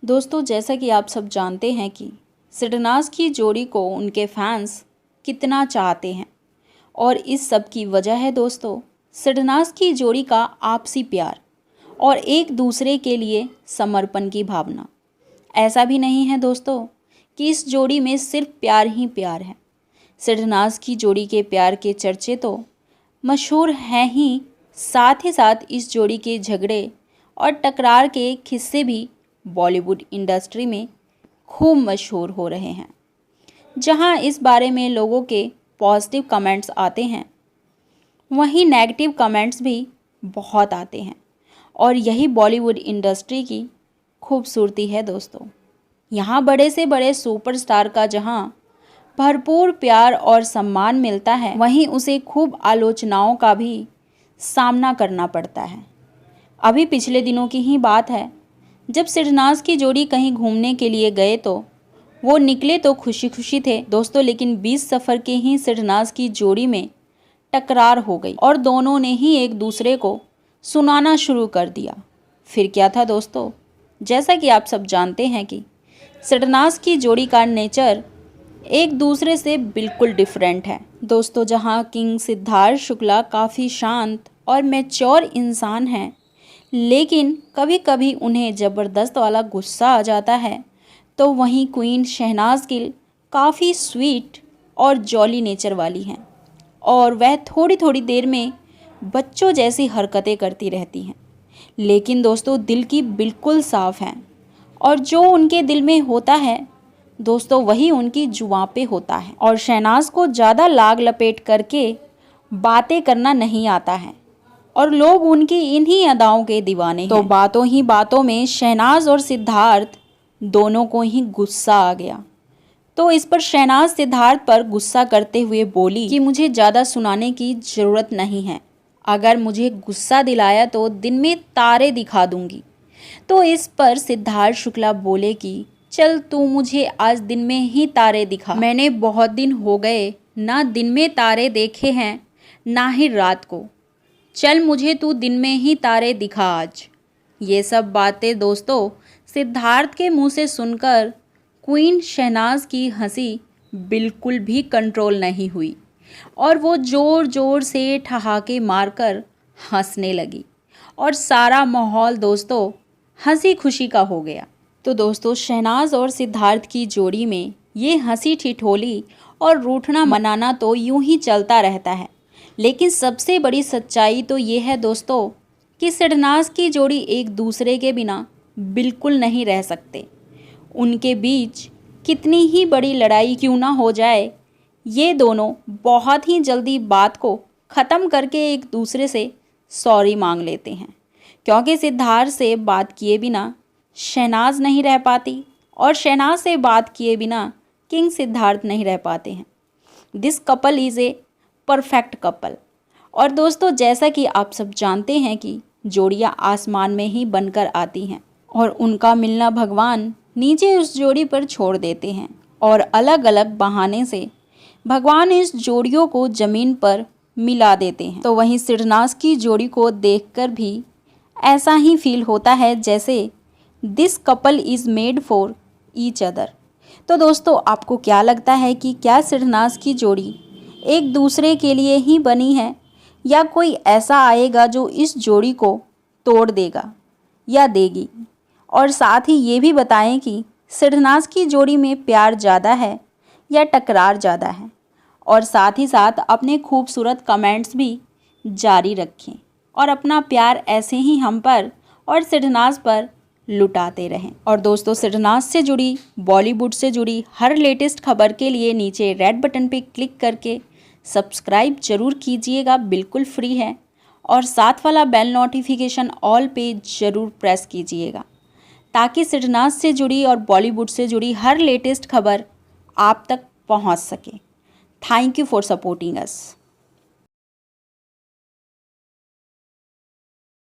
दोस्तों, जैसा कि आप सब जानते हैं कि सिडनाज की जोड़ी को उनके फैंस कितना चाहते हैं और इस सब की वजह है दोस्तों सिडनाज की जोड़ी का आपसी प्यार और एक दूसरे के लिए समर्पण की भावना। ऐसा भी नहीं है दोस्तों कि इस जोड़ी में सिर्फ प्यार ही प्यार है। सिडनाज की जोड़ी के प्यार के चर्चे तो मशहूर हैं ही, साथ ही साथ इस जोड़ी के झगड़े और टकरार के किस्से भी बॉलीवुड इंडस्ट्री में खूब मशहूर हो रहे हैं। जहां इस बारे में लोगों के पॉजिटिव कमेंट्स आते हैं, वहीं नेगेटिव कमेंट्स भी बहुत आते हैं और यही बॉलीवुड इंडस्ट्री की खूबसूरती है दोस्तों। यहाँ बड़े से बड़े सुपरस्टार का जहां भरपूर प्यार और सम्मान मिलता है, वहीं उसे खूब आलोचनाओं का भी सामना करना पड़ता है। अभी पिछले दिनों की ही बात है, जब सिडनाज की जोड़ी कहीं घूमने के लिए गए तो वो निकले तो खुशी खुशी थे दोस्तों, लेकिन 20 सफ़र के ही सिडनाज की जोड़ी में टकरार हो गई और दोनों ने ही एक दूसरे को सुनाना शुरू कर दिया। फिर क्या था दोस्तों, जैसा कि आप सब जानते हैं कि सिडनाज की जोड़ी का नेचर एक दूसरे से बिल्कुल डिफरेंट है दोस्तों। जहां किंग सिद्धार्थ शुक्ला काफ़ी शांत और मैच्योर इंसान हैं, लेकिन कभी कभी उन्हें ज़बरदस्त वाला गुस्सा आ जाता है, तो वहीं क्वीन शहनाज गिल काफ़ी स्वीट और जॉली नेचर वाली हैं और वह थोड़ी थोड़ी देर में बच्चों जैसी हरकतें करती रहती हैं, लेकिन दोस्तों दिल की बिल्कुल साफ़ हैं और जो उनके दिल में होता है दोस्तों वही उनकी जुबां पे होता है। और शहनाज को ज़्यादा लाग लपेट करके बातें करना नहीं आता है और लोग उनकी इन्हीं अदाओं के दीवाने हैं। तो बातों ही बातों में शहनाज और सिद्धार्थ दोनों को ही गुस्सा आ गया। तो इस पर शहनाज सिद्धार्थ पर गुस्सा करते हुए बोली कि मुझे ज़्यादा सुनाने की ज़रूरत नहीं है, अगर मुझे गुस्सा दिलाया तो दिन में तारे दिखा दूंगी। तो इस पर सिद्धार्थ शुक्ला बोले कि चल तू मुझे आज दिन में ही तारे दिखा, मैंने बहुत दिन हो गए ना दिन में तारे देखे हैं ना ही रात को, चल मुझे तू दिन में ही तारे दिखा आज। ये सब बातें दोस्तों सिद्धार्थ के मुंह से सुनकर क्वीन शहनाज की हंसी बिल्कुल भी कंट्रोल नहीं हुई और वो ज़ोर ज़ोर से ठहाके मारकर हंसने लगी और सारा माहौल दोस्तों हंसी खुशी का हो गया। तो दोस्तों शहनाज और सिद्धार्थ की जोड़ी में ये हंसी ठिठोली और रूठना मनाना तो यूं ही चलता रहता है, लेकिन सबसे बड़ी सच्चाई तो ये है दोस्तों कि सिडनाज की जोड़ी एक दूसरे के बिना बिल्कुल नहीं रह सकते। उनके बीच कितनी ही बड़ी लड़ाई क्यों ना हो जाए, ये दोनों बहुत ही जल्दी बात को ख़त्म करके एक दूसरे से सॉरी मांग लेते हैं, क्योंकि सिद्धार्थ से बात किए बिना शहनाज नहीं रह पाती और शहनाज से बात किए बिना किंग सिद्धार्थ नहीं रह पाते हैं। This couple is a perfect couple. और दोस्तों जैसा कि आप सब जानते हैं कि जोड़ियाँ आसमान में ही बनकर आती हैं और उनका मिलना भगवान नीचे उस जोड़ी पर छोड़ देते हैं और अलग अलग बहाने से भगवान इस जोड़ियों को ज़मीन पर मिला देते हैं। तो वहीं सिडनाज की जोड़ी को देखकर भी ऐसा ही फील होता है जैसे this couple is made for each other. तो दोस्तों आपको क्या लगता है कि क्या सिडनाज की जोड़ी एक दूसरे के लिए ही बनी है या कोई ऐसा आएगा जो इस जोड़ी को तोड़ देगा या देगी? और साथ ही ये भी बताएं कि सिडनाज की जोड़ी में प्यार ज़्यादा है या टकरार ज़्यादा है। और साथ ही साथ अपने खूबसूरत कमेंट्स भी जारी रखें और अपना प्यार ऐसे ही हम पर और सिडनाज पर लुटाते रहें। और दोस्तों सिडनाज से जुड़ी बॉलीवुड से जुड़ी हर लेटेस्ट खबर के लिए नीचे रेड बटन पे क्लिक करके सब्सक्राइब ज़रूर कीजिएगा, बिल्कुल फ्री है। और साथ वाला बेल नोटिफिकेशन ऑल पे ज़रूर प्रेस कीजिएगा ताकि सिडनाज से जुड़ी और बॉलीवुड से जुड़ी हर लेटेस्ट खबर आप तक पहुंच सके। Thank you for supporting us.